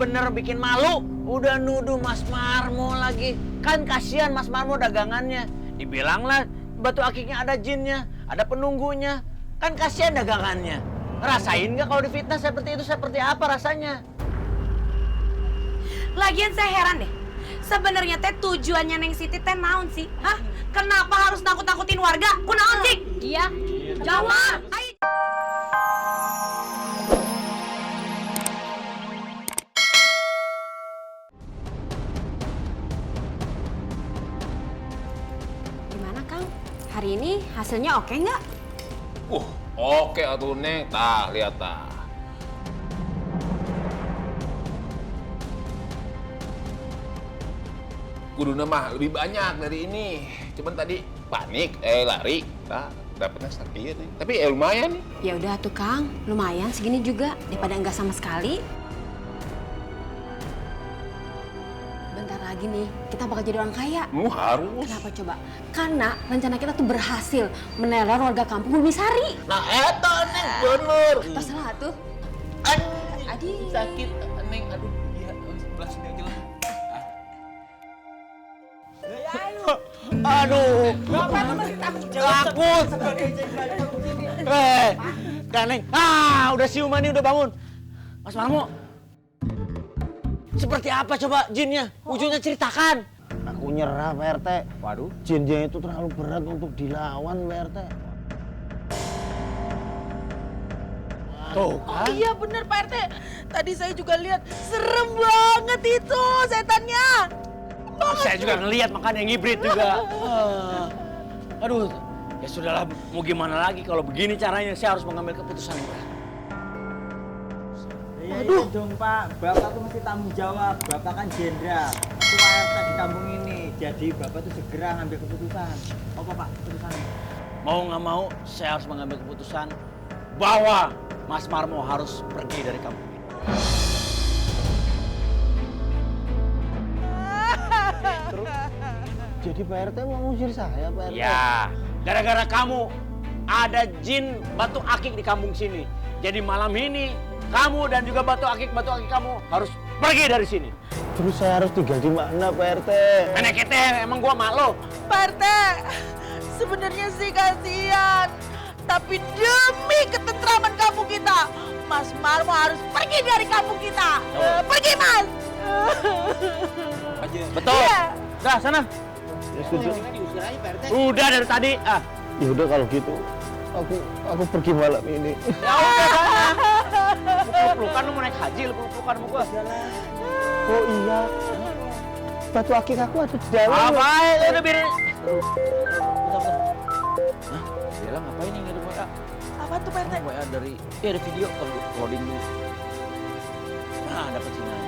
bener bikin malu. Udah nuduh Mas Marmo lagi. Kan kasihan Mas Marmo dagangannya. Dibilanglah batu akiknya ada jinnya, ada penunggunya. Kan kasihan dagangannya. Rasain nggak kalau difitnah seperti itu, seperti apa rasanya? Lagian saya heran deh. Sebenarnya teh tujuannya Neng Siti teh naon sih? Hah? Kenapa harus nakut-nakutin warga? Kunaon sih? Iya. Jawab. Ayo. Gimana Kang? Hari ini hasilnya oke nggak? Oke atuh Neng. Tah, lihat tah. Kuduna mah lebih banyak dari ini. Cuman tadi panik, lari. Tah, dapetnya sakit nih. Tapi lumayan nih. Ya udah tuh Kang, lumayan segini juga daripada enggak sama sekali. Bentar lagi nih, kita bakal jadi orang kaya. Harus. Kenapa coba? Karena rencana kita tuh berhasil meneror warga kampung Bumisari. Nah, eta Neng bener. Terserah tuh. Adi. Sakit Neng, aduh. Iya, sebelah sini aja lah. Aduh, takut. Kaneng. Udah siuman nih, udah bangun. Mas Marmo, seperti apa coba jinnya? Wujudnya ceritakan. Aku nyerah, Pak RT. Waduh. Jinnya itu terlalu berat untuk dilawan, Pak RT. Tuh, Oh iya bener Pak RT. Tadi saya juga lihat serem banget itu setannya. saya juga ngelihat makanya ngibrit juga. Aduh, ya sudahlah, mau gimana lagi kalau begini caranya saya harus mengambil keputusan. Iya dong Pak, Bapak tuh mesti tanggung jawab. Bapak kan jenderal, ketua RT di kampung ini. Jadi Bapak tuh segera ngambil keputusan. Apa Pak keputusannya? Mau nggak mau, saya harus mengambil keputusan bahwa Mas Marmo harus pergi dari kampung ini. Jadi Pak RT mau ngusir saya, Pak RT? Ya, gara-gara kamu ada jin batu akik di kampung sini. Jadi malam ini kamu dan juga batu akik kamu harus pergi dari sini. Terus saya harus tinggal di mana, Pak RT? Nenek kita emang gua malu. Pak RT, sebenarnya sih kasihan. Tapi demi ketentraman kampung kita, Mas Marmo harus pergi dari kampung kita. Pergi Mas. Betul. Iya. Dah, sana. Ya sudah. Udah dari tadi. Ya udah kalau gitu, aku pergi malam ini. Ya udah sana. Peluk-pelukan lu mau naik haji, lu peluk-pelukan sama gua. Oh iya. Batu akik aku ada di dalam. Apa? Udah biarin. Hah? Bella ngapain nih ngirim WA? Apa tuh Pak RT? WA dari ada video kalau loading dulu. Nah, dapat sinyal.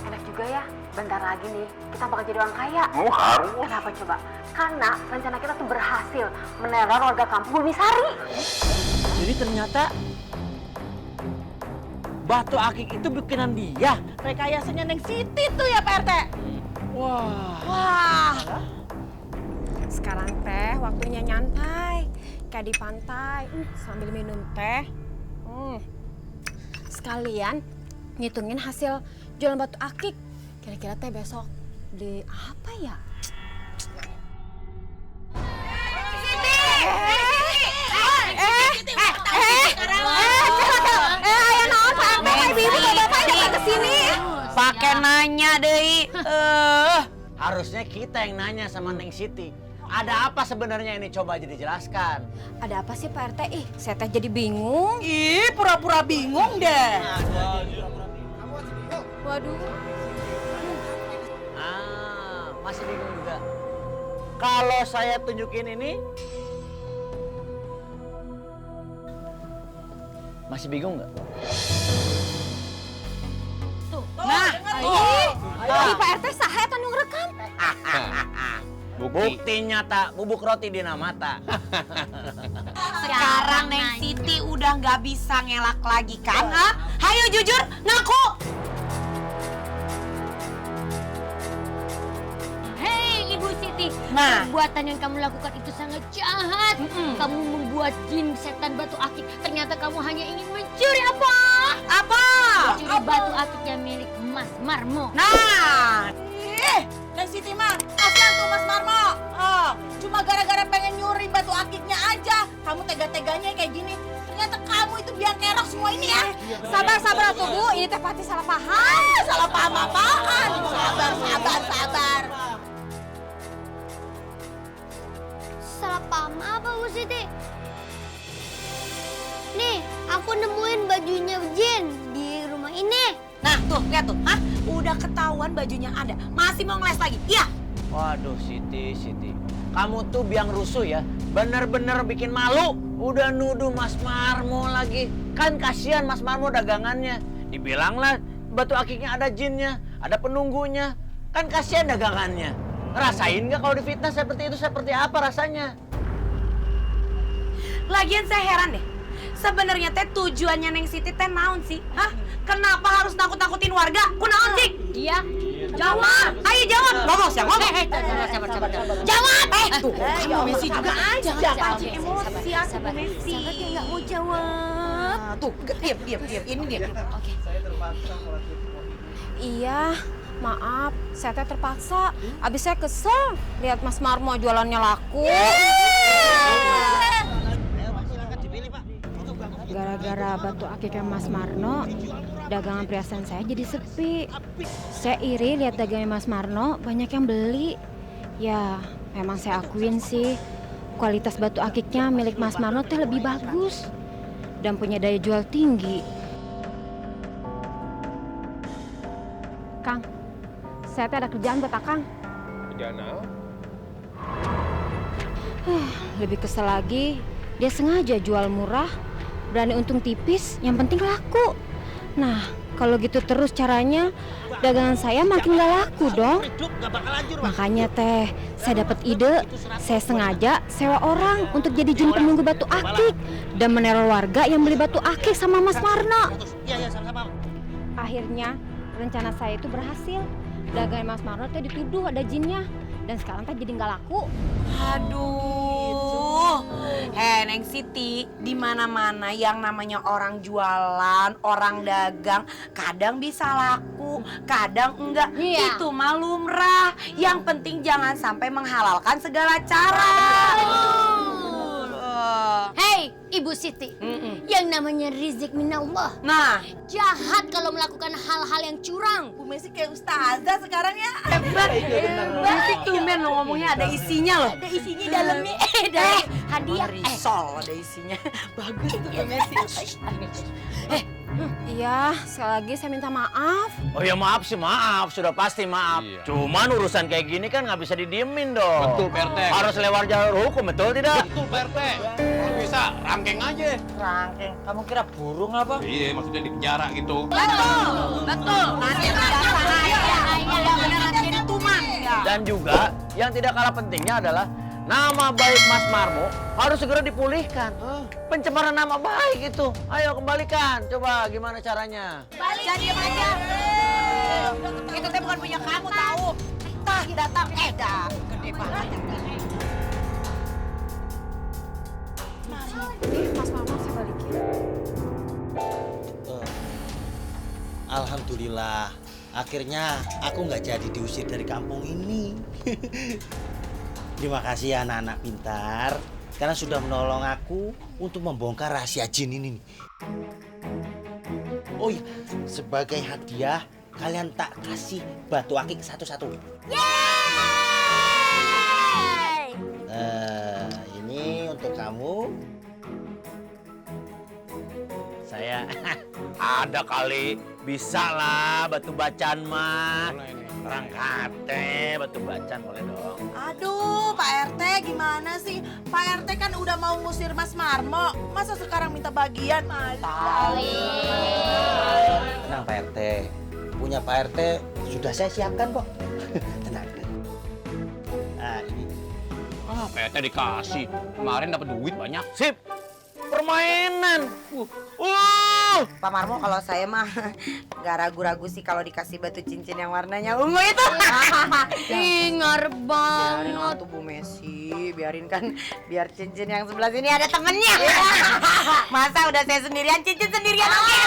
Enak juga ya, bentar lagi nih kita bakal jadi orang kaya. Harus. Kenapa coba? Karena rencana kita tuh berhasil meneror warga kampung Bumisari. Jadi ternyata batu akik itu bikinan dia. Rekayasanya Neng Siti tuh ya Pak RT. Wah. Sekarang teh waktunya nyantai, kayak di pantai, sambil minum teh. Sekalian ngitungin hasil jualan batu akik. Kira-kira teh besok beli apa ya? Pakai nanya deh. Harusnya kita yang nanya sama Neng Siti. Ada apa sebenarnya ini? Coba aja dijelaskan. Ada apa sih Pak RT? Saya teh jadi bingung. Ih, pura-pura bingung deh. Waduh. Masih bingung juga. Kalau saya tunjukin ini, masih bingung nggak? Nah, Di Pak RT saha eta nu ngerekam? Bukti nyata, bubuk roti di mata. sekarang Neng Siti udah nggak bisa ngelak lagi kan? Hayo jujur, ngaku. Hei Ibu Siti. Siti. Nah. Perbuatan yang kamu lakukan itu sangat jahat. Kamu membuat jin setan batu akik. Ternyata kamu hanya ingin mencuri apa? Apa? Mencuri batu akiknya milik Mas Marmo. Nah, Neng Siti mah, kasihan tuh Mas Marmo. Cuma gara-gara pengen nyuri batu akiknya aja, kamu tega-teganya kayak gini. Ternyata kamu itu biang kerok semua ini ya. Sabar tuh Bu, ini teh pasti salah paham. Salah paham apaan? Sabar. Salah paham apa Bu Siti? Nih, aku nemuin bajunya Jin di rumah ini. Nah, tuh, lihat tuh. Udah ketahuan bajunya ada. Masih mau ngeles lagi? Iya. Waduh, Siti. Kamu tuh biang rusuh ya. Bener-bener bikin malu. Udah nuduh Mas Marmo lagi. Kan kasihan Mas Marmo dagangannya. Dibilanglah batu akiknya ada jinnya, ada penunggunya. Kan kasihan dagangannya. Rasain nggak kalau difitnah seperti itu, seperti apa rasanya? Lagian saya heran deh. Sebenarnya teh tujuannya Neng Siti teh naon sih? Kenapa harus nakut-nakutin warga? Kunaon sih? Iya. Jawab. Ayo jawab. Ngomong siapa? Sabar. Jawab. Tuh, kamu Messi juga aja. Sabar, Messi. Sabar dia nggak mau jawab. Tuh, diam. Ini dia. Oke. Iya, maaf, saya teh terpaksa. Abis saya kesel lihat Mas Marmo jualannya laku. Gara-gara batu akiknya Mas Marno, dagangan perhiasan saya jadi sepi. Saya iri lihat dagangnya Mas Marno, banyak yang beli. Ya, memang saya akuin sih, kualitas batu akiknya milik Mas Marno teh lebih bagus dan punya daya jual tinggi. Kang, saya teh ada kerjaan buat Akang. Kerjaan apa? Lebih kesel lagi, dia sengaja jual murah, berani untung tipis, yang penting laku. Nah, kalau gitu terus caranya, dagangan saya makin gak laku dong. Makanya teh, saya dapat ide, saya sengaja sewa orang untuk jadi jin penunggu batu akik dan meneror warga yang beli batu akik sama Mas Marno. Akhirnya, rencana saya itu berhasil. Dagangan Mas Marno teh dituduh ada jinnya dan sekarang teh jadi nggak laku. Aduh, Neng Siti, di mana-mana yang namanya orang jualan, orang dagang, kadang bisa laku, kadang enggak. Iya. Itu mah lumrah. Yang penting jangan sampai menghalalkan segala cara. Hei, Ibu Siti. Yang namanya rizq minallah. Nah, Jahat kalau melakukan hal-hal yang curang. Bu Messi kayak ustazah sekarang ya. hebat. Messi tumben lo ngomongnya ada isinya loh. Ada isinya di dalamnya. Dari hadiah. Risol ada isinya. Bagus tuh Bu Messi. Iya, sekali lagi saya minta maaf. Oh ya maaf sih, maaf. Sudah pasti maaf. Iya. Cuman urusan kayak gini kan nggak bisa didiemin dong. Betul, Pak RT. Harus lewat jalur hukum, betul tidak? Betul, Pak RT. Kalau bisa, rangkeng aja. Rangkeng, kamu kira burung apa? Iya, maksudnya di penjara gitu. Betul. Nanti ada beneran jadi tuman. Dan juga yang tidak kalah pentingnya adalah nama baik Mas Marmo harus segera dipulihkan. Pencemaran nama baik itu. Ayo kembalikan. Coba gimana caranya? Jadi aja. Itu teh bukan punya kamu tahu. Tah datang dah. Gede banget. Mas Marmo saya balikin. Alhamdulillah, akhirnya aku nggak jadi diusir dari kampung ini. Terima kasih ya anak-anak pintar, karena sudah menolong aku untuk membongkar rahasia jin ini. Oh iya, sebagai hadiah kalian tak kasih batu akik satu-satu. Ini untuk kamu. Saya ada kali. Bisa lah batu bacan mah. Boleh nih. Orang kate batu bacan boleh dong. Aduh, Pak RT gimana sih? Pak RT kan udah mau ngusir Mas Marmo. Masa sekarang minta bagian? Tenang Pak RT, punya Pak RT sudah saya siapkan kok. Tenang. Nah ini. Ah, Pak RT dikasih. Kemarin dapat duit banyak. Sip. permainan. Pak Marmo, kalau saya mah nggak ragu-ragu sih kalau dikasih batu cincin yang warnanya ungu itu. Ih, ngarep Biarin banget. tuh Bu Messi, biarin kan, biar cincin yang sebelah sini ada temennya. Masa udah saya sendirian, cincin sendirian oke.